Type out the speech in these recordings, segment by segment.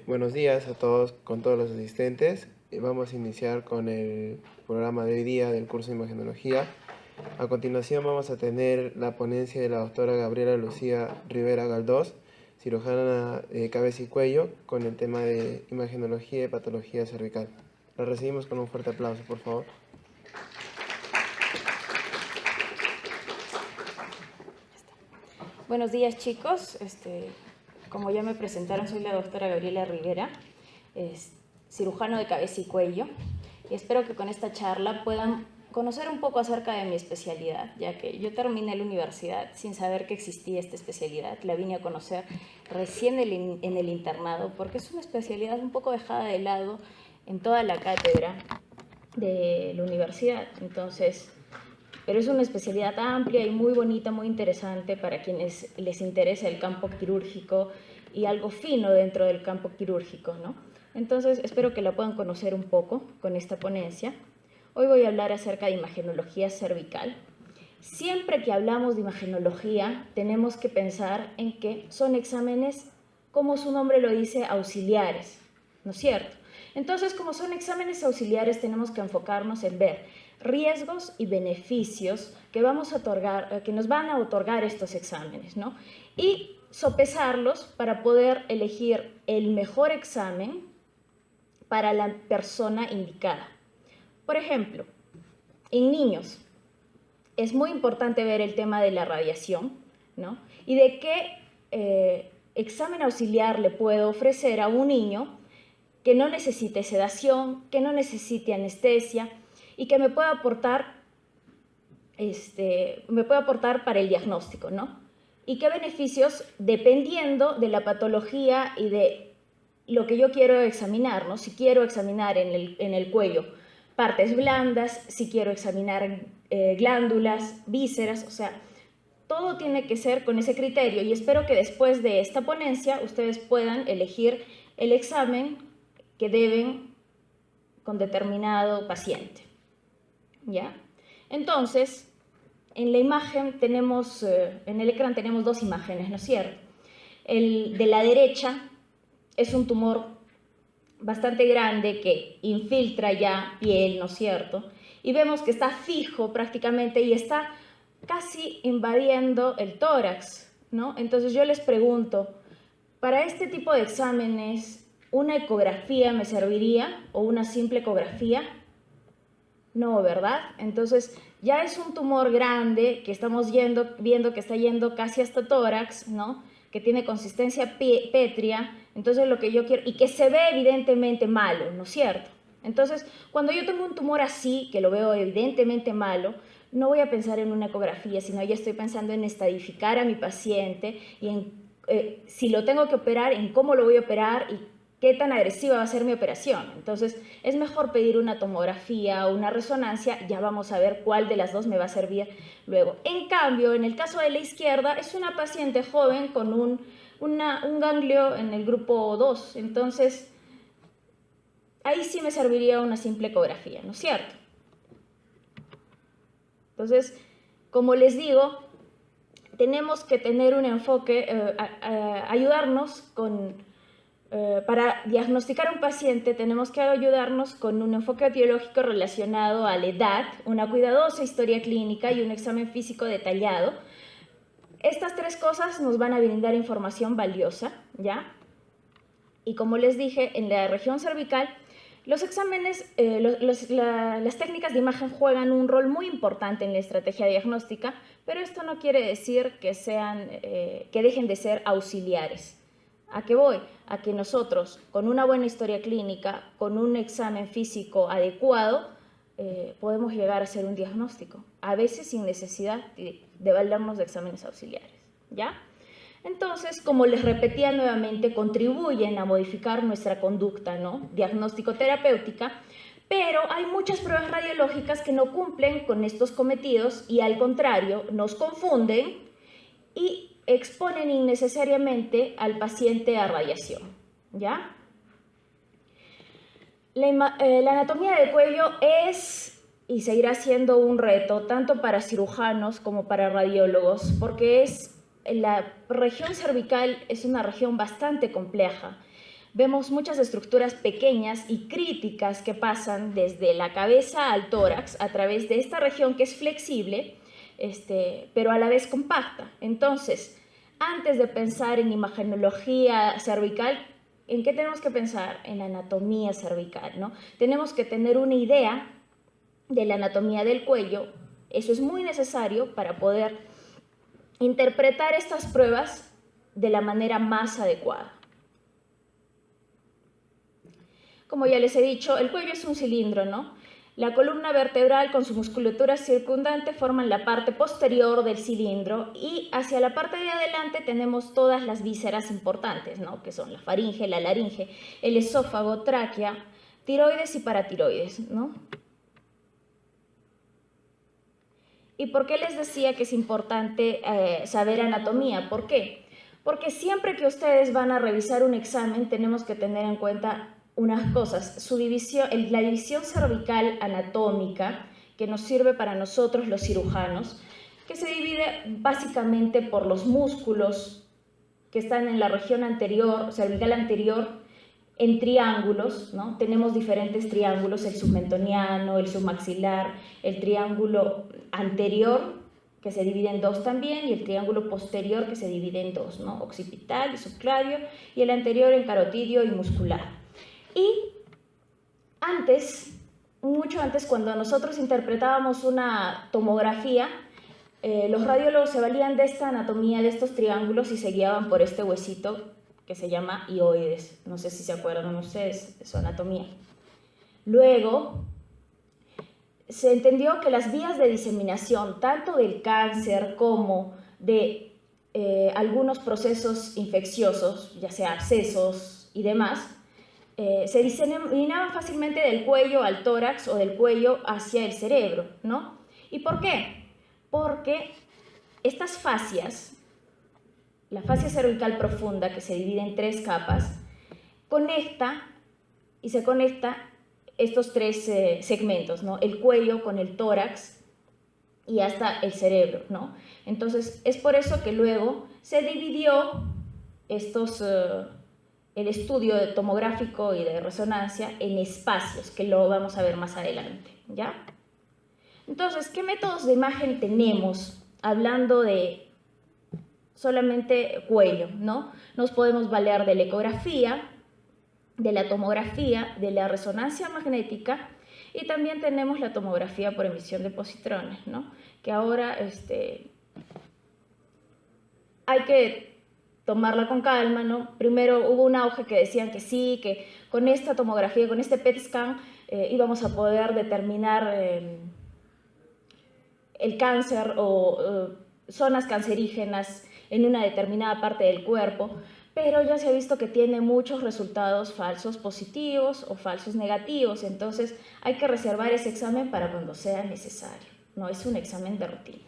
Buenos días a todos, con todos los asistentes. Vamos a iniciar con el programa de hoy día del curso de Imagenología. A continuación vamos a tener la ponencia de la doctora Gabriela Lucía Rivera Galdós, cirujana de cabeza y cuello, con el tema de Imagenología y patología cervical. La recibimos con un fuerte aplauso, por favor. Buenos días, chicos. Como ya me presentaron, soy la doctora Gabriela Rivera, cirujano de cabeza y cuello, y espero que con esta charla puedan conocer un poco acerca de mi especialidad, ya que yo terminé la universidad sin saber que existía esta especialidad. La vine a conocer recién en el internado, porque es una especialidad un poco dejada de lado en toda la cátedra de la universidad. Entonces, pero es una especialidad amplia y muy bonita, muy interesante para quienes les interesa el campo quirúrgico y algo fino dentro del campo quirúrgico, ¿no? Entonces, espero que la puedan conocer un poco con esta ponencia. Hoy voy a hablar acerca de imagenología cervical. Siempre que hablamos de imagenología, tenemos que pensar en que son exámenes, como su nombre lo dice, auxiliares, ¿no es cierto? Entonces, como son exámenes auxiliares, tenemos que enfocarnos en ver riesgos y beneficios que nos van a otorgar estos exámenes, ¿no? Y sopesarlos para poder elegir el mejor examen para la persona indicada. Por ejemplo, en niños es muy importante ver el tema de la radiación, ¿no? Y de qué examen auxiliar le puedo ofrecer a un niño que no necesite sedación, que no necesite anestesia y que me pueda aportar para el diagnóstico, ¿no? Y qué beneficios dependiendo de la patología y de lo que yo quiero examinar, ¿no? Si quiero examinar en el cuello partes blandas, si quiero examinar glándulas, vísceras, o sea, todo tiene que ser con ese criterio, y espero que después de esta ponencia ustedes puedan elegir el examen que deben con determinado paciente, ¿ya? Entonces, en la imagen tenemos, en el ecran tenemos dos imágenes, ¿no es cierto? El de la derecha es un tumor bastante grande que infiltra ya piel, ¿no es cierto? Y vemos que está fijo prácticamente y está casi invadiendo el tórax, ¿no? Entonces yo les pregunto, para este tipo de exámenes, ¿una ecografía me serviría o una simple ecografía? No, ¿verdad? Entonces ya es un tumor grande que estamos viendo que está yendo casi hasta tórax, ¿no? Que tiene consistencia pétrea, entonces lo que yo quiero, y que se ve evidentemente malo, ¿no es cierto? Entonces, cuando yo tengo un tumor así, que lo veo evidentemente malo, no voy a pensar en una ecografía, sino ya estoy pensando en estadificar a mi paciente y en si lo tengo que operar, en cómo lo voy a operar y qué tan agresiva va a ser mi operación. Entonces, es mejor pedir una tomografía o una resonancia, ya vamos a ver cuál de las dos me va a servir luego. En cambio, en el caso de la izquierda, es una paciente joven con un ganglio en el grupo 2, entonces ahí sí me serviría una simple ecografía, ¿no es cierto? Entonces, como les digo, tenemos que tener un enfoque, ayudarnos para diagnosticar a un paciente tenemos que ayudarnos con un enfoque etiológico relacionado a la edad, una cuidadosa historia clínica y un examen físico detallado. Estas tres cosas nos van a brindar información valiosa, ¿ya? Y como les dije, en la región cervical, los exámenes, las técnicas de imagen juegan un rol muy importante en la estrategia diagnóstica, pero esto no quiere decir que dejen de ser auxiliares. ¿A qué voy? A que nosotros, con una buena historia clínica, con un examen físico adecuado, podemos llegar a hacer un diagnóstico, a veces sin necesidad de valernos de exámenes auxiliares, ¿ya? Entonces, como les repetía nuevamente, contribuyen a modificar nuestra conducta, ¿no? Diagnóstico-terapéutica, pero hay muchas pruebas radiológicas que no cumplen con estos cometidos y al contrario, nos confunden y exponen innecesariamente al paciente a radiación, ¿ya? La anatomía del cuello es y seguirá siendo un reto tanto para cirujanos como para radiólogos, porque la región cervical es una región bastante compleja. vemos muchas estructuras pequeñas y críticas que pasan desde la cabeza al tórax a través de esta región que es flexible, pero a la vez compacta. Entonces, antes de pensar en imagenología cervical, ¿en qué tenemos que pensar? En la anatomía cervical, ¿no? Tenemos que tener una idea de la anatomía del cuello. Eso es muy necesario para poder interpretar estas pruebas de la manera más adecuada. Como ya les he dicho, el cuello es un cilindro, ¿no? La columna vertebral con su musculatura circundante forman la parte posterior del cilindro y hacia la parte de adelante tenemos todas las vísceras importantes, ¿no? Que son la faringe, la laringe, el esófago, tráquea, tiroides y paratiroides, ¿no? ¿Y por qué les decía que es importante saber anatomía? ¿Por qué? Porque siempre que ustedes van a revisar un examen tenemos que tener en cuenta unas cosas. La división cervical anatómica, que nos sirve para nosotros los cirujanos, que se divide básicamente por los músculos que están en la región anterior, cervical anterior, en triángulos, ¿no? Tenemos diferentes triángulos, el submentoniano, el submaxilar, el triángulo anterior, que se divide en dos también, y el triángulo posterior, que se divide en dos, ¿no? Occipital y subclavio, y el anterior en carotidio y muscular. Y antes, mucho antes, cuando nosotros interpretábamos una tomografía, los radiólogos se valían de esta anatomía, de estos triángulos, y se guiaban por este huesito que se llama hioides. No sé si se acuerdan ustedes de su anatomía. Luego, se entendió que las vías de diseminación, tanto del cáncer como de algunos procesos infecciosos, ya sea abscesos y demás, se diseminaban fácilmente del cuello al tórax o del cuello hacia el cerebro, ¿no? ¿Y por qué? Porque estas fascias, la fascia cervical profunda, que se divide en 3 capas, se conecta estos 3 segmentos, ¿no? El cuello con el tórax y hasta el cerebro, ¿no? Entonces, es por eso que luego se dividió el estudio tomográfico y de resonancia en espacios, que lo vamos a ver más adelante, ¿ya? Entonces, ¿qué métodos de imagen tenemos hablando de solamente cuello, ¿no? Nos podemos valer de la ecografía, de la tomografía, de la resonancia magnética, y también tenemos la tomografía por emisión de positrones, ¿no? Que ahora hay que tomarla con calma, ¿no? Primero hubo un auge que decían que sí, que con esta tomografía, con este PET scan, íbamos a poder determinar el cáncer o zonas cancerígenas en una determinada parte del cuerpo, pero ya se ha visto que tiene muchos resultados falsos positivos o falsos negativos, entonces hay que reservar ese examen para cuando sea necesario, no es un examen de rutina.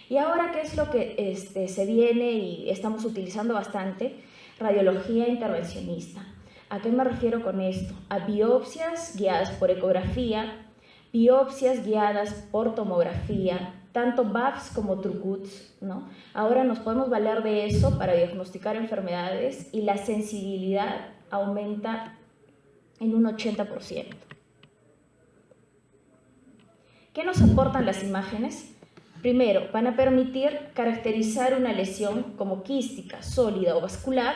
Y ahora, ¿qué es lo que se viene y estamos utilizando bastante? Radiología intervencionista. ¿A qué me refiero con esto? A biopsias guiadas por ecografía, biopsias guiadas por tomografía, tanto BAFs como TrueCuts, ¿no? Ahora nos podemos valer de eso para diagnosticar enfermedades y la sensibilidad aumenta en un 80%. ¿Qué nos aportan las imágenes? Primero, van a permitir caracterizar una lesión como quística, sólida o vascular.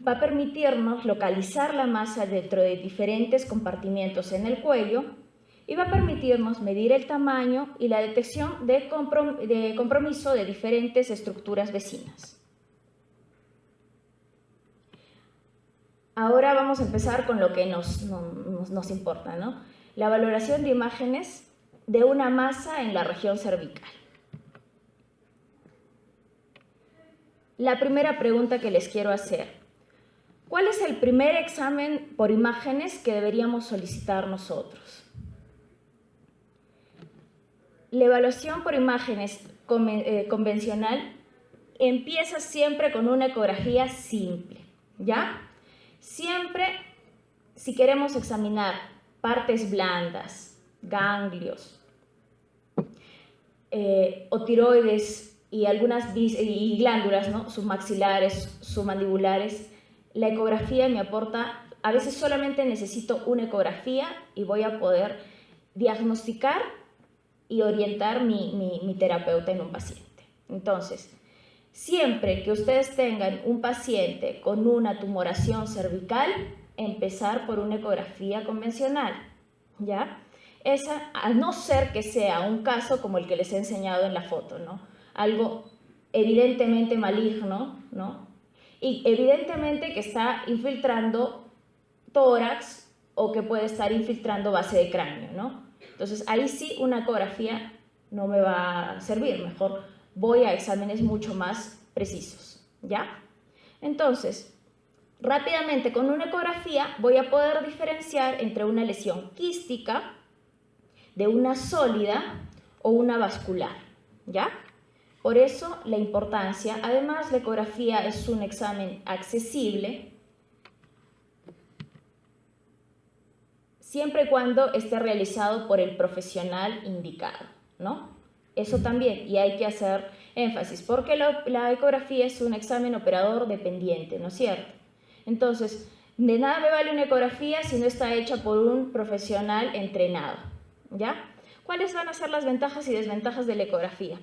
Va a permitirnos localizar la masa dentro de diferentes compartimientos en el cuello y va a permitirnos medir el tamaño y la detección de compromiso de diferentes estructuras vecinas. Ahora vamos a empezar con lo que nos importa, ¿no? La valoración de imágenes de una masa en la región cervical. La primera pregunta que les quiero hacer: ¿cuál es el primer examen por imágenes que deberíamos solicitar nosotros? La evaluación por imágenes convencional empieza siempre con una ecografía simple, ¿ya? Siempre, si queremos examinar partes blandas, ganglios, o tiroides y algunas glándulas, ¿no? Submaxilares, submandibulares, la ecografía me aporta, a veces solamente necesito una ecografía y voy a poder diagnosticar y orientar mi terapeuta en un paciente. Entonces, siempre que ustedes tengan un paciente con una tumoración cervical, empezar por una ecografía convencional, ¿ya? Esa, a no ser que sea un caso como el que les he enseñado en la foto, ¿no? Algo evidentemente maligno, ¿no? Y evidentemente que está infiltrando tórax o que puede estar infiltrando base de cráneo, ¿no? Entonces ahí sí una ecografía no me va a servir, mejor voy a exámenes mucho más precisos, ¿ya? Entonces, rápidamente con una ecografía voy a poder diferenciar entre una lesión quística de una sólida o una vascular, ¿ya? Por eso la importancia. Además, la ecografía es un examen accesible siempre y cuando esté realizado por el profesional indicado, ¿no? Eso también, y hay que hacer énfasis, porque la ecografía es un examen operador dependiente, ¿no es cierto? Entonces, de nada me vale una ecografía si no está hecha por un profesional entrenado, ¿ya? ¿Cuáles van a ser las ventajas y desventajas de la ecografía?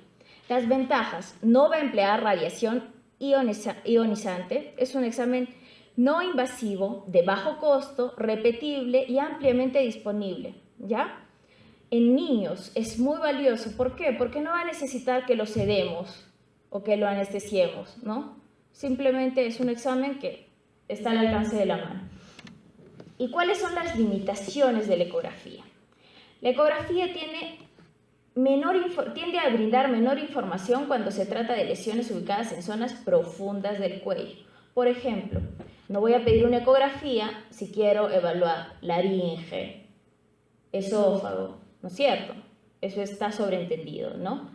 Las ventajas: no va a emplear radiación ionizante, es un examen no invasivo, de bajo costo, repetible y ampliamente disponible, ¿ya? En niños es muy valioso. ¿Por qué? Porque no va a necesitar que lo sedemos o que lo anestesiemos, ¿no? Simplemente es un examen que está al alcance de la mano. ¿Y cuáles son las limitaciones de la ecografía? La ecografía tiende a brindar menor información cuando se trata de lesiones ubicadas en zonas profundas del cuello. Por ejemplo, no voy a pedir una ecografía si quiero evaluar laringe, esófago, ¿no es cierto? Eso está sobreentendido, ¿no?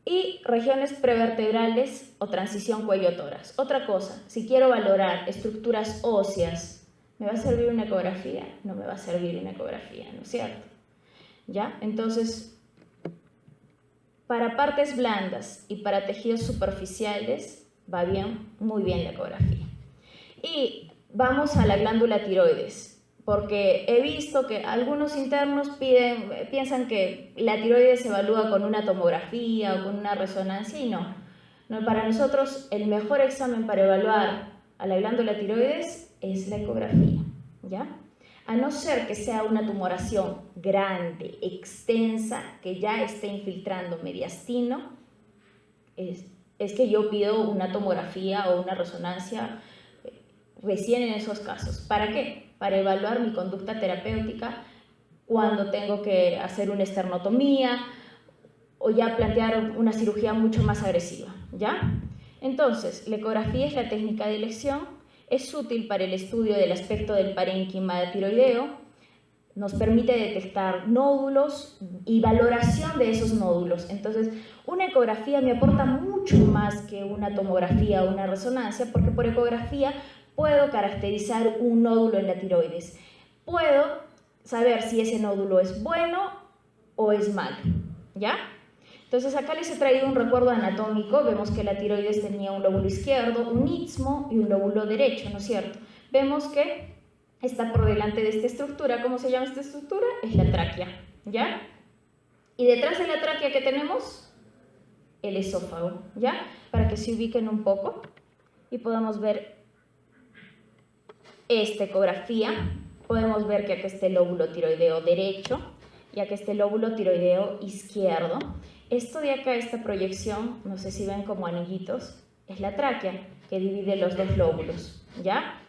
Y regiones prevertebrales o transición cuello-tórax. Otra cosa, si quiero valorar estructuras óseas, ¿me va a servir una ecografía? No me va a servir una ecografía, ¿no es cierto? ¿Ya? Entonces, para partes blandas y para tejidos superficiales va bien, muy bien la ecografía. Y vamos a la glándula tiroides, porque he visto que algunos internos piensan que la tiroides se evalúa con una tomografía o con una resonancia, y no. Para nosotros el mejor examen para evaluar a la glándula tiroides es la ecografía, ¿ya? A no ser que sea una tumoración grande, extensa, que ya esté infiltrando mediastino, es que yo pido una tomografía o una resonancia recién en esos casos. ¿Para qué? Para evaluar mi conducta terapéutica cuando tengo que hacer una esternotomía o ya plantear una cirugía mucho más agresiva, ¿ya? Entonces, la ecografía es la técnica de elección. Es útil para el estudio del aspecto del parénquima tiroideo, nos permite detectar nódulos y valoración de esos nódulos. Entonces, una ecografía me aporta mucho más que una tomografía o una resonancia, porque por ecografía puedo caracterizar un nódulo en la tiroides. Puedo saber si ese nódulo es bueno o es malo, ¿ya? Entonces acá les he traído un recuerdo anatómico. Vemos que la tiroides tenía un lóbulo izquierdo, un istmo y un lóbulo derecho, ¿no es cierto? Vemos que está por delante de esta estructura. ¿Cómo se llama esta estructura? Es la tráquea, ¿ya? Y detrás de la tráquea, ¿qué tenemos? El esófago, ¿ya? Para que se ubiquen un poco y podamos ver esta ecografía. Podemos ver que acá está el lóbulo tiroideo derecho y acá está el lóbulo tiroideo izquierdo. Esto de acá, esta proyección, no sé si ven como anillitos, es la tráquea que divide los dos lóbulos, ¿ya?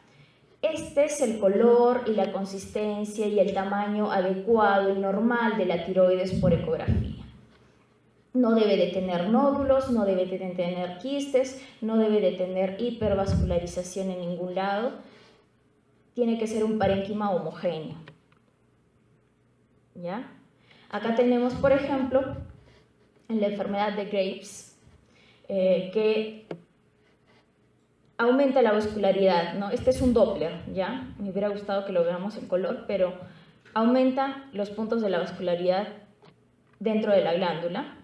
Este es el color y la consistencia y el tamaño adecuado y normal de la tiroides por ecografía. No debe de tener nódulos, no debe de tener quistes, no debe de tener hipervascularización en ningún lado. Tiene que ser un parénquima homogéneo, ¿ya? Acá tenemos, por ejemplo, en la enfermedad de Graves, que aumenta la vascularidad, ¿no? Este es un Doppler, ¿ya? Me hubiera gustado que lo veamos en color, pero aumenta los puntos de la vascularidad dentro de la glándula.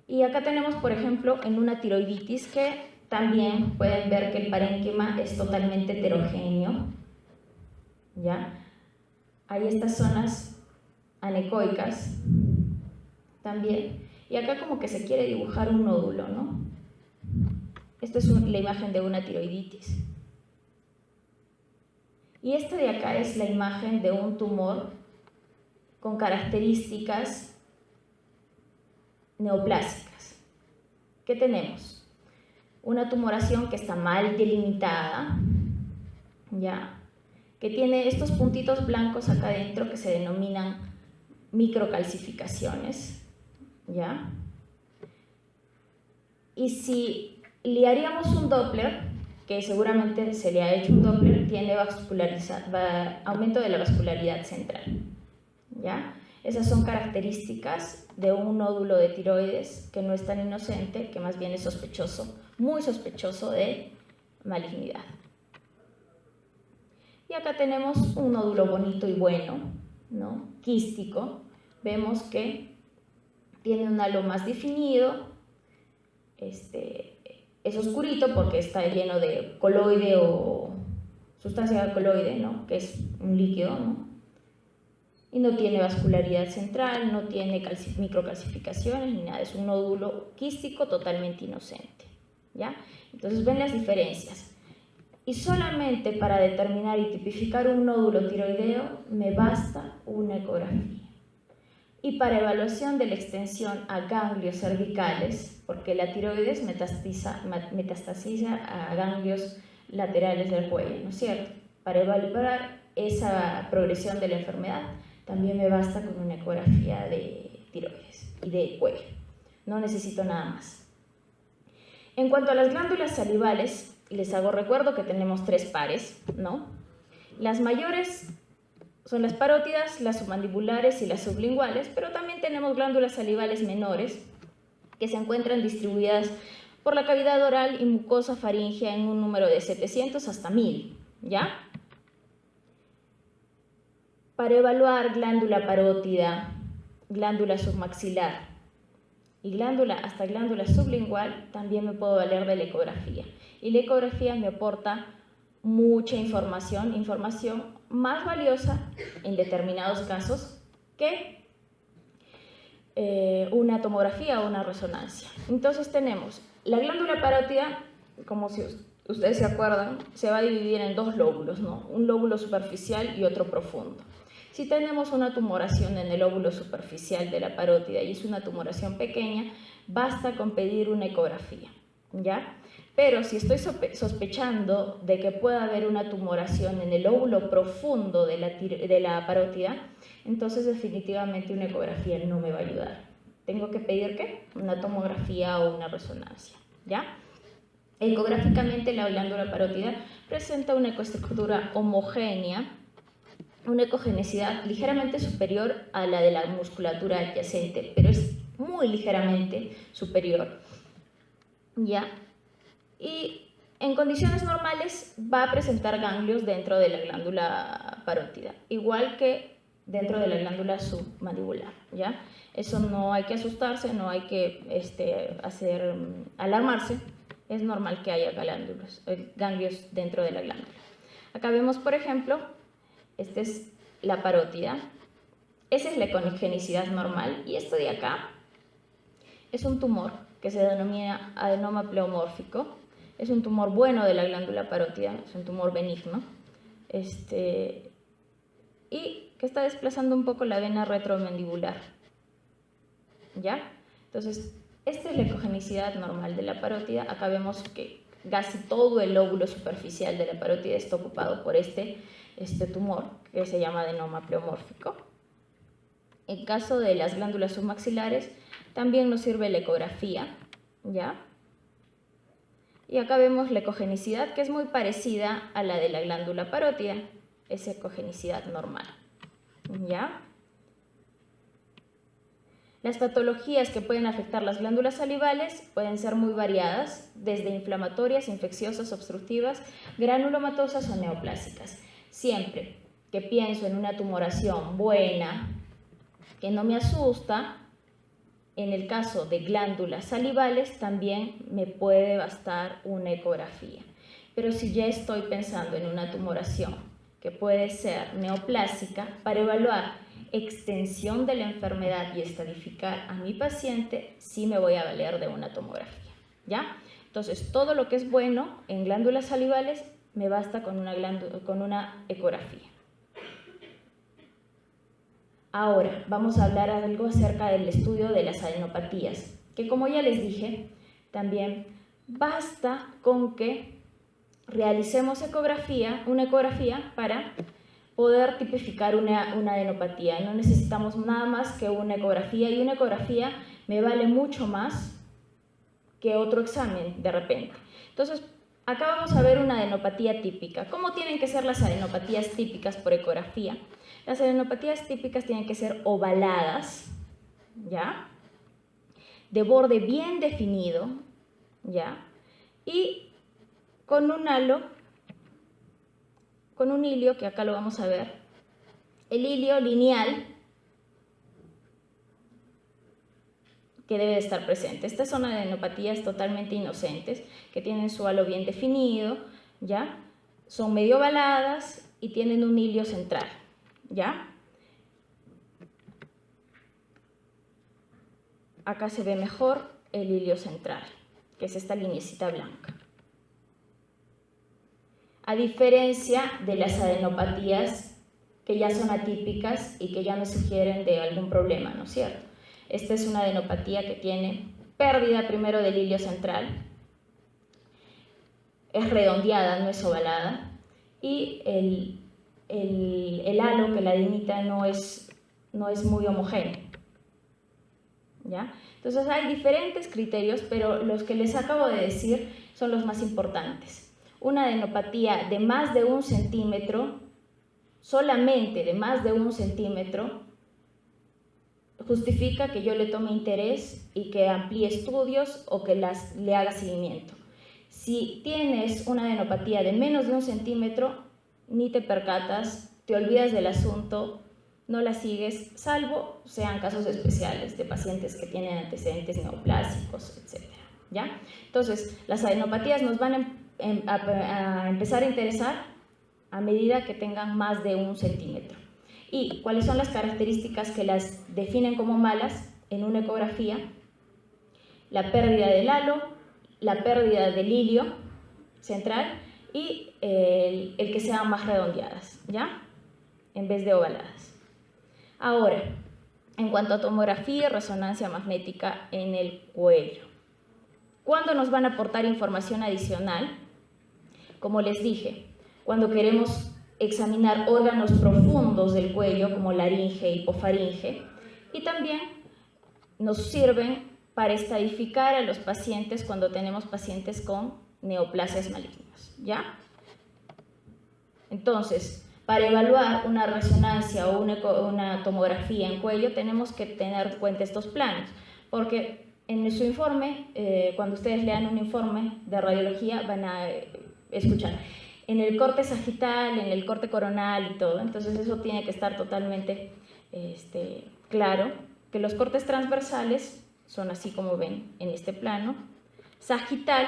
Y acá tenemos, por ejemplo, en una tiroiditis que también pueden ver que el parénquima es totalmente heterogéneo, ¿ya? Hay estas zonas anecoicas también, y acá como que se quiere dibujar un nódulo, ¿no? Esta es la imagen de una tiroiditis. Y esta de acá es la imagen de un tumor con características neoplásicas. ¿Qué tenemos? Una tumoración que está mal delimitada, ¿ya? Que tiene estos puntitos blancos acá adentro que se denominan microcalcificaciones, ¿ya? Y si le haríamos un Doppler, que seguramente se le ha hecho un Doppler, tiene aumento de la vascularidad central, ¿ya? Esas son características de un nódulo de tiroides que no es tan inocente, que más bien es sospechoso, muy sospechoso de malignidad. Y acá tenemos un nódulo bonito y bueno, ¿no? Quístico. Vemos que tiene un halo más definido, es oscurito porque está lleno de coloide o sustancia coloide, ¿no? Que es un líquido, ¿no? Y no tiene vascularidad central, no tiene microcalcificaciones ni nada, es un nódulo quístico totalmente inocente, ¿ya? Entonces ven las diferencias. Y solamente para determinar y tipificar un nódulo tiroideo me basta una ecografía. Y para evaluación de la extensión a ganglios cervicales, porque la tiroides metastasiza a ganglios laterales del cuello, ¿no es cierto? Para evaluar esa progresión de la enfermedad, también me basta con una ecografía de tiroides y de cuello. No necesito nada más. En cuanto a las glándulas salivales, les hago recuerdo que tenemos 3 pares, ¿no? Las mayores son las parótidas, las submandibulares y las sublinguales, pero también tenemos glándulas salivales menores que se encuentran distribuidas por la cavidad oral y mucosa faríngea en un número de 700 hasta 1000, ¿ya? Para evaluar glándula parótida, glándula submaxilar y hasta glándula sublingual, también me puedo valer de la ecografía. Y la ecografía me aporta mucha información más valiosa en determinados casos que una tomografía o una resonancia. Entonces tenemos la glándula parótida, como si ustedes se acuerdan, se va a dividir en 2 lóbulos, ¿no? Un lóbulo superficial y otro profundo. Si tenemos una tumoración en el lóbulo superficial de la parótida y es una tumoración pequeña, basta con pedir una ecografía, ¿ya? Pero si estoy sospechando de que pueda haber una tumoración en el lóbulo profundo de la parótida, entonces definitivamente una ecografía no me va a ayudar. Tengo que pedir ¿qué? Una tomografía o una resonancia, ¿ya? Ecográficamente la glándula parótida presenta una ecoestructura homogénea, una ecogenicidad ligeramente superior a la de la musculatura adyacente, pero es muy ligeramente superior, ¿ya? Y en condiciones normales va a presentar ganglios dentro de la glándula parótida, igual que dentro de la glándula submandibular, ¿ya? Eso no hay que asustarse, no hay que alarmarse, es normal que haya ganglios dentro de la glándula. Acá vemos, por ejemplo, esta es la parótida, esa es la ecogenicidad normal, y esto de acá es un tumor que se denomina adenoma pleomórfico. Es un tumor bueno de la glándula parótida, es un tumor benigno, y que está desplazando un poco la vena retromandibular, ¿ya? Entonces, esta es la ecogenicidad normal de la parótida. Acá vemos que casi todo el lóbulo superficial de la parótida está ocupado por este tumor, que se llama adenoma pleomórfico. En caso de las glándulas submaxilares, también nos sirve la ecografía, ¿ya? Y acá vemos la ecogenicidad, que es muy parecida a la de la glándula parótida, es ecogenicidad normal, ¿ya? Las patologías que pueden afectar las glándulas salivales pueden ser muy variadas, desde inflamatorias, infecciosas, obstructivas, granulomatosas o neoplásicas. Siempre que pienso en una tumoración buena, que no me asusta, En el caso de glándulas salivales también me puede bastar una ecografía. Pero si ya estoy pensando en una tumoración que puede ser neoplásica, para evaluar extensión de la enfermedad y estadificar a mi paciente, sí me voy a valer de una tomografía, ¿ya? Entonces, todo lo que es bueno en glándulas salivales me basta con una ecografía. Ahora, vamos a hablar algo acerca del estudio de las adenopatías, que como ya les dije, también basta con que realicemos una ecografía para poder tipificar una adenopatía. No necesitamos nada más que una ecografía, y una ecografía me vale mucho más que otro examen de repente. Entonces, acá vamos a ver una adenopatía típica. ¿Cómo tienen que ser las adenopatías típicas por ecografía? Las adenopatías típicas tienen que ser ovaladas, ¿ya? De borde bien definido, ¿ya? Y con un halo, con un hilio, que acá lo vamos a ver, el hilio lineal que debe de estar presente. Estas son adenopatías totalmente inocentes, que tienen su halo bien definido, ¿ya? Son medio ovaladas y tienen un hilio central, ¿ya? Acá se ve mejor el hilio central, que es esta lineecita blanca. A diferencia de las adenopatías que ya son atípicas y que ya me sugieren de algún problema, ¿no es cierto? Esta es una adenopatía que tiene pérdida primero del hilio central, es redondeada, no es ovalada, y el halo que la delimita no es muy homogéneo, ¿ya? Entonces hay diferentes criterios, pero los que les acabo de decir son los más importantes. Una adenopatía de más de 1 centímetro, solamente de más de 1 centímetro, justifica que yo le tome interés y que amplíe estudios o que le haga seguimiento. Si tienes una adenopatía de menos de 1 centímetro, ni te percatas, te olvidas del asunto, no la sigues, salvo sean casos especiales de pacientes que tienen antecedentes neoplásicos, etc. ¿Ya? Entonces, las adenopatías nos van a empezar a interesar a medida que tengan más de 1 centímetro. ¿Y cuáles son las características que las definen como malas en una ecografía? La pérdida del halo, la pérdida del hilio central y el que sean más redondeadas, ¿ya? En vez de ovaladas. Ahora, en cuanto a tomografía y resonancia magnética en el cuello, ¿cuándo nos van a aportar información adicional? Como les dije, cuando queremos examinar órganos profundos del cuello como laringe, hipofaringe, y también nos sirven para estadificar a los pacientes cuando tenemos pacientes con neoplasias malignas, ¿ya? Entonces, para evaluar una resonancia o una tomografía en cuello tenemos que tener en cuenta estos planos, porque en su informe, cuando ustedes lean un informe de radiología, van a escuchar en el corte sagital, en el corte coronal y todo. Entonces eso tiene que estar totalmente claro, que los cortes transversales son así como ven en este plano. Sagital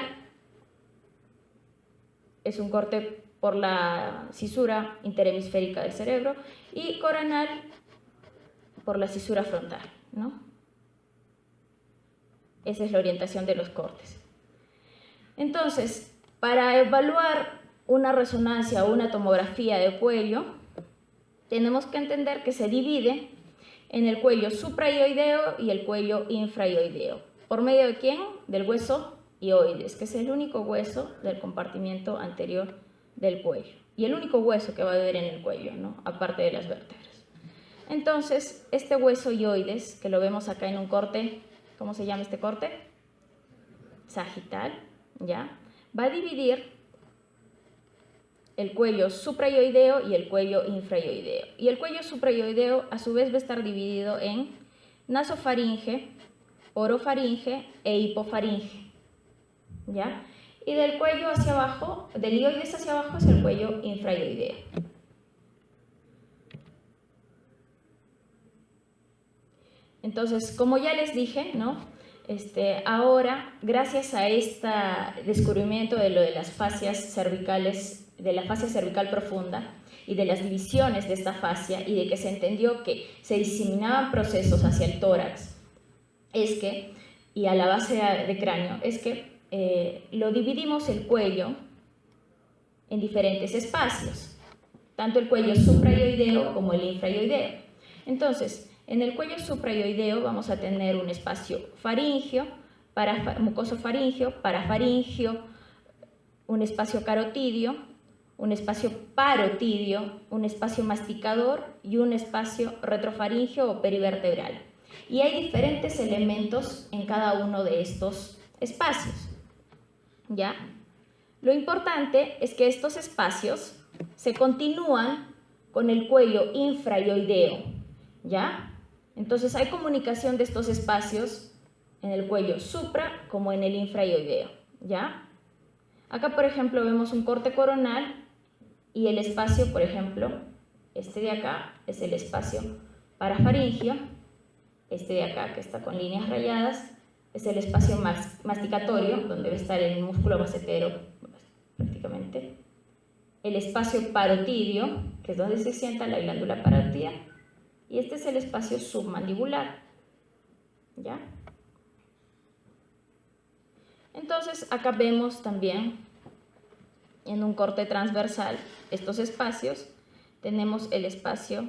es un corte por la cisura interhemisférica del cerebro y coronal por la cisura frontal, ¿no? Esa es la orientación de los cortes. Entonces, para evaluar una resonancia o una tomografía de cuello, tenemos que entender que se divide en el cuello supraioideo y el cuello infraioideo. ¿Por medio de quién? Del hueso ioides, que es el único hueso del compartimiento anterior del cuello y el único hueso que va a haber en el cuello, ¿no? Aparte de las vértebras. Entonces, este hueso ioides, que lo vemos acá en un corte, ¿cómo se llama este corte? Sagital, ¿ya? Va a dividir el cuello supraioideo y el cuello infraioideo. Y el cuello supraioideo a su vez va a estar dividido en nasofaringe, orofaringe e hipofaringe, ¿ya? Y del cuello hacia abajo, del ioides hacia abajo, es el cuello infraioideo. Entonces, como ya les dije, ¿no? Ahora, gracias a este descubrimiento de lo de las fascias cervicales, de la fascia cervical profunda y de las divisiones de esta fascia y de que se entendió que se diseminaban procesos hacia el tórax, y a la base de cráneo, es que lo dividimos el cuello en diferentes espacios, tanto el cuello suprayoideo como el infrayoideo. Entonces, en el cuello suprayoideo vamos a tener un espacio faríngeo, mucosofaríngeo, parafaríngeo, un espacio carotidio, un espacio parotidio, un espacio masticador y un espacio retrofaríngeo o perivertebral. Y hay diferentes elementos en cada uno de estos espacios, ¿ya? Lo importante es que estos espacios se continúan con el cuello infrayoideo, ¿ya? Entonces hay comunicación de estos espacios en el cuello supra como en el infrayoideo, ¿ya? Acá, por ejemplo, vemos un corte coronal y el espacio, por ejemplo, este de acá es el espacio parafaríngeo, este de acá que está con líneas rayadas es el espacio masticatorio, donde debe estar el músculo macetero prácticamente, el espacio parotidio, que es donde se sienta la glándula parótida, y este es el espacio submandibular, ¿ya? Entonces acá vemos también en un corte transversal estos espacios. Tenemos el espacio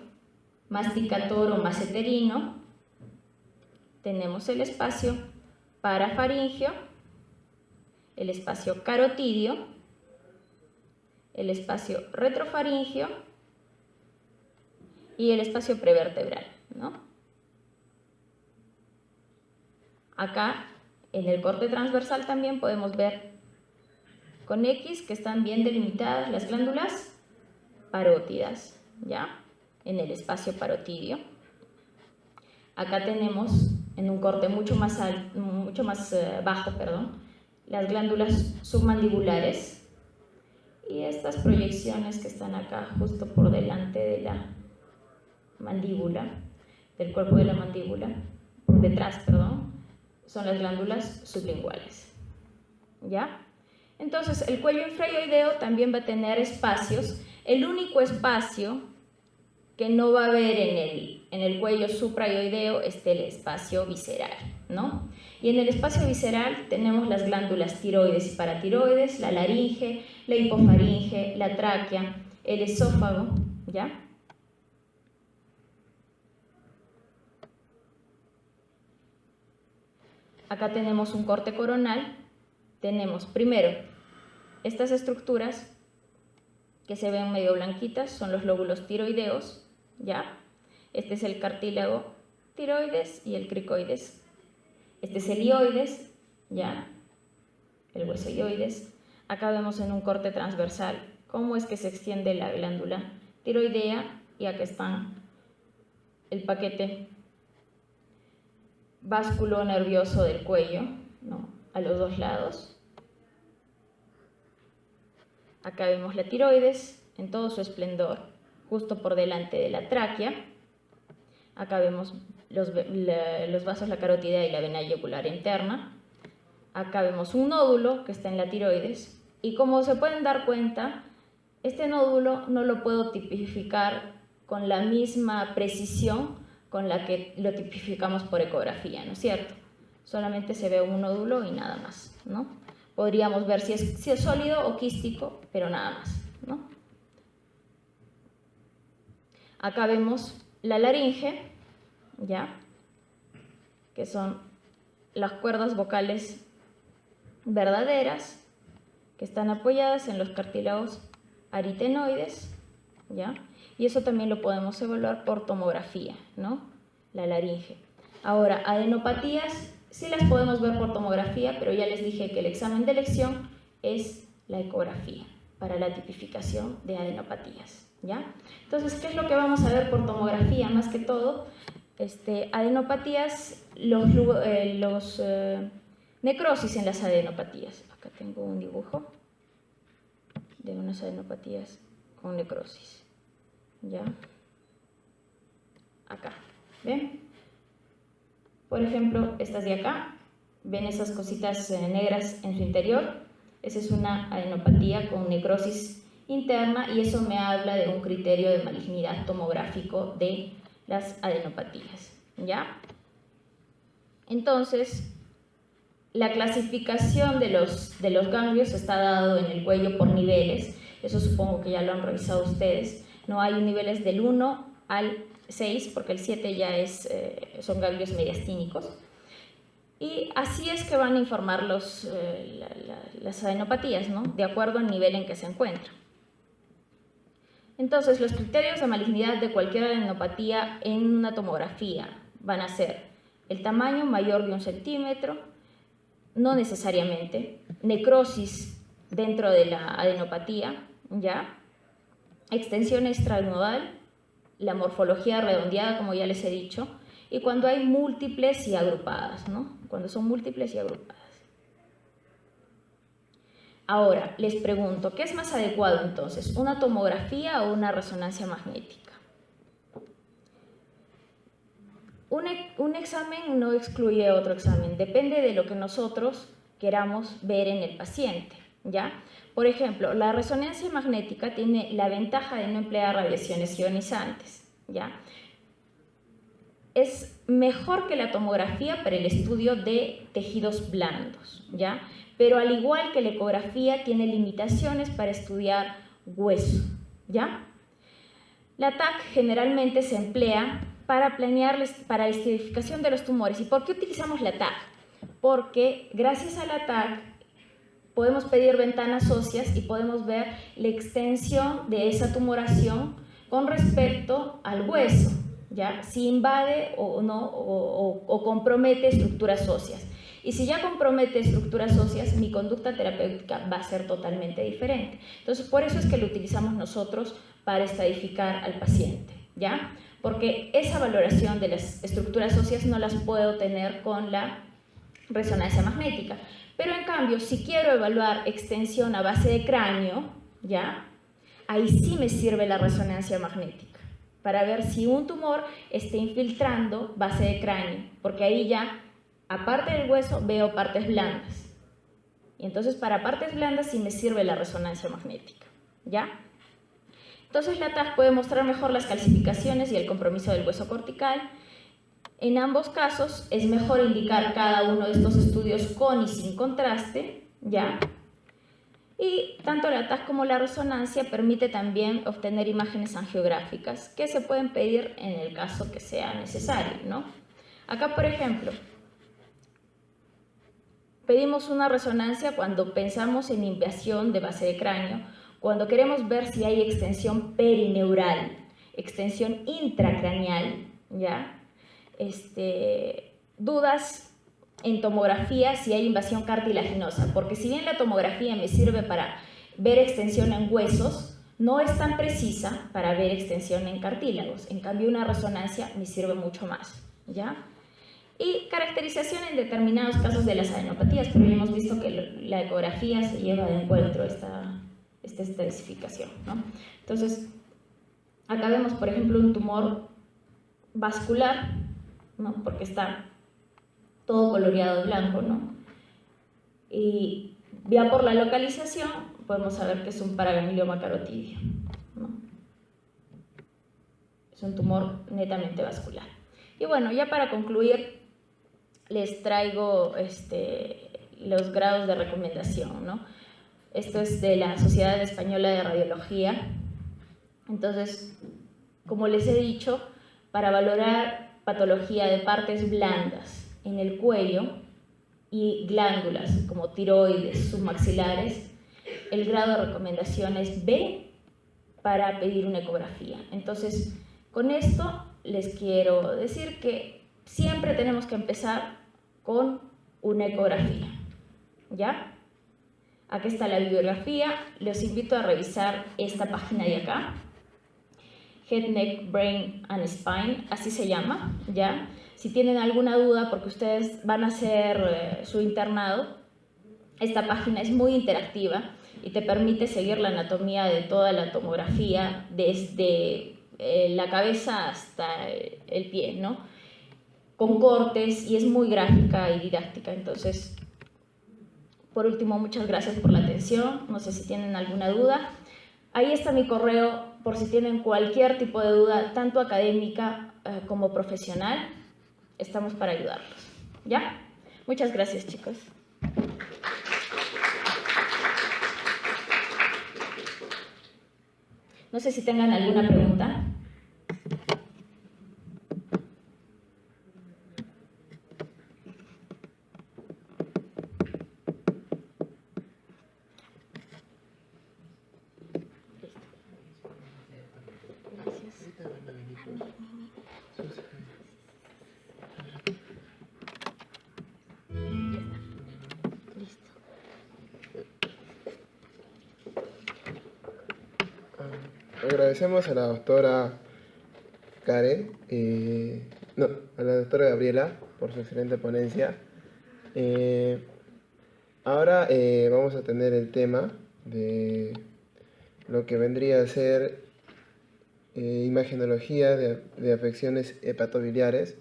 masticator o maceterino, tenemos el espacio parafaríngeo, el espacio carotidio, el espacio retrofaríngeo y el espacio prevertebral, ¿no? Acá en el corte transversal también podemos ver con X que están bien delimitadas las glándulas parótidas, ¿ya? En el espacio parotidio. Acá tenemos en un corte mucho más bajo, las glándulas submandibulares y estas proyecciones que están acá justo por delante de la mandíbula, del cuerpo de la mandíbula, por detrás, son las glándulas sublinguales, ¿ya? Entonces, el cuello infrayoideo también va a tener espacios. El único espacio que no va a haber en el cuello suprayoideo es el espacio visceral, ¿no? Y en el espacio visceral tenemos las glándulas tiroides y paratiroides, la laringe, la hipofaringe, la tráquea, el esófago, ¿ya? Acá tenemos un corte coronal. Tenemos primero estas estructuras que se ven medio blanquitas, son los lóbulos tiroideos, ¿ya? Este es el cartílago tiroides y el cricoides. Este es el ioides, ¿ya? El hueso ioides. Acá vemos en un corte transversal cómo es que se extiende la glándula tiroidea y acá está el paquete vásculo nervioso del cuello, ¿no? A los dos lados. Acá vemos la tiroides en todo su esplendor, justo por delante de la tráquea. Acá vemos los vasos, la carótida y la vena yugular interna. Acá vemos un nódulo que está en la tiroides. Y como se pueden dar cuenta, este nódulo no lo puedo tipificar con la misma precisión con la que lo tipificamos por ecografía, ¿no es cierto? Solamente se ve un nódulo y nada más, ¿no? Podríamos ver si es sólido o quístico, pero nada más, ¿no? Acá vemos la laringe, ¿ya? Que son las cuerdas vocales verdaderas que están apoyadas en los cartílagos aritenoides, ¿ya? Y eso también lo podemos evaluar por tomografía, ¿no? La laringe. Ahora, adenopatías sí las podemos ver por tomografía, pero ya les dije que el examen de elección es la ecografía para la tipificación de adenopatías, ¿ya? Entonces, ¿qué es lo que vamos a ver por tomografía? Más que todo, adenopatías, necrosis en las adenopatías. Acá tengo un dibujo de unas adenopatías con necrosis, ¿ya? Acá, ¿ven? Por ejemplo, estas de acá, ven esas cositas negras en su interior. Esa es una adenopatía con necrosis interna y eso me habla de un criterio de malignidad tomográfico de las adenopatías, ¿ya? Entonces, la clasificación de los ganglios está dado en el cuello por niveles. Eso supongo que ya lo han revisado ustedes. No hay niveles del 1 al 6, porque el 7 ya son ganglios mediastínicos. Y así es que van a informar las adenopatías, ¿no? De acuerdo al nivel en que se encuentran. Entonces, los criterios de malignidad de cualquier adenopatía en una tomografía van a ser el tamaño mayor de 1 centímetro, no necesariamente, necrosis dentro de la adenopatía, ¿ya? Extensión extranodal, la morfología redondeada, como ya les he dicho, y cuando hay múltiples y agrupadas, ¿no? Cuando son múltiples y agrupadas. Ahora, les pregunto, ¿qué es más adecuado entonces? ¿Una tomografía o una resonancia magnética? Un examen no excluye otro examen, depende de lo que nosotros queramos ver en el paciente, ¿ya? Por ejemplo, la resonancia magnética tiene la ventaja de no emplear radiaciones ionizantes, ¿ya? Es mejor que la tomografía para el estudio de tejidos blandos, ¿ya? Pero al igual que la ecografía tiene limitaciones para estudiar hueso, ¿ya? La TAC generalmente se emplea para la estudificación de los tumores. ¿Y por qué utilizamos la TAC? Porque gracias a la TAC podemos pedir ventanas óseas y podemos ver la extensión de esa tumoración con respecto al hueso, ¿ya? Si invade o no, o compromete estructuras óseas. Y si ya compromete estructuras óseas, mi conducta terapéutica va a ser totalmente diferente. Entonces, por eso es que lo utilizamos nosotros para estadificar al paciente, ¿ya? Porque esa valoración de las estructuras óseas no las puedo tener con la resonancia magnética. Pero en cambio, si quiero evaluar extensión a base de cráneo, ¿ya? Ahí sí me sirve la resonancia magnética para ver si un tumor está infiltrando base de cráneo, porque ahí ya, aparte del hueso, veo partes blandas. Y entonces para partes blandas sí me sirve la resonancia magnética, ¿ya? Entonces la TAC puede mostrar mejor las calcificaciones y el compromiso del hueso cortical. En ambos casos es mejor indicar cada uno de estos estudios con y sin contraste, ¿ya? Y tanto la TAC como la resonancia permite también obtener imágenes angiográficas que se pueden pedir en el caso que sea necesario, ¿no? Acá, por ejemplo, pedimos una resonancia cuando pensamos en invasión de base de cráneo, cuando queremos ver si hay extensión perineural, extensión intracraneal, ¿ya? Dudas en tomografía si hay invasión cartilaginosa, porque si bien la tomografía me sirve para ver extensión en huesos, no es tan precisa para ver extensión en cartílagos. En cambio, una resonancia me sirve mucho más, ¿ya? Y caracterización en determinados casos de las adenopatías, pero ya hemos visto que la ecografía se lleva de encuentro esta especificación, ¿no? Entonces, acá vemos, por ejemplo, un tumor vascular, ¿no? Porque está todo coloreado de blanco, ¿no? Y ya por la localización podemos saber que es un paraganglioma carotidio, ¿no? Es un tumor netamente vascular. Y bueno, ya para concluir, les traigo los grados de recomendación, ¿no? Esto es de la Sociedad Española de Radiología. Entonces, como les he dicho, para valorar patología de partes blandas en el cuello y glándulas como tiroides, submaxilares, el grado de recomendación es B para pedir una ecografía. Entonces, con esto les quiero decir que siempre tenemos que empezar con una ecografía, ¿ya? Aquí está la bibliografía, los invito a revisar esta página de acá, Head, Neck, Brain and Spine, así se llama, ¿ya? Si tienen alguna duda, porque ustedes van a hacer su internado, esta página es muy interactiva y te permite seguir la anatomía de toda la tomografía, desde la cabeza hasta el pie, ¿no? con cortes y es muy gráfica y didáctica. Entonces, por último, muchas gracias por la atención. No sé si tienen alguna duda. Ahí está mi correo por si tienen cualquier tipo de duda, tanto académica como profesional. Estamos para ayudarlos. ¿Ya? Muchas gracias, chicos. No sé si tengan alguna pregunta. Agradecemos a la doctora Karen, no, a la doctora Gabriela por su excelente ponencia. Ahora vamos a tener el tema de lo que vendría a ser imagenología de afecciones hepatobiliares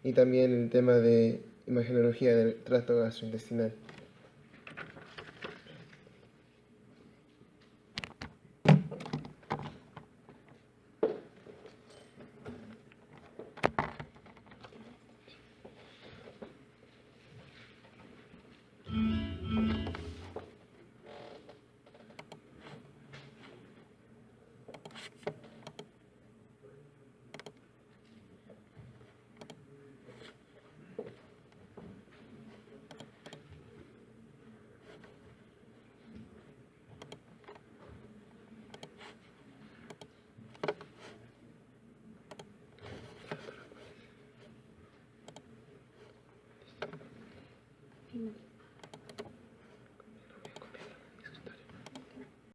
y también el tema de imagenología del tracto gastrointestinal.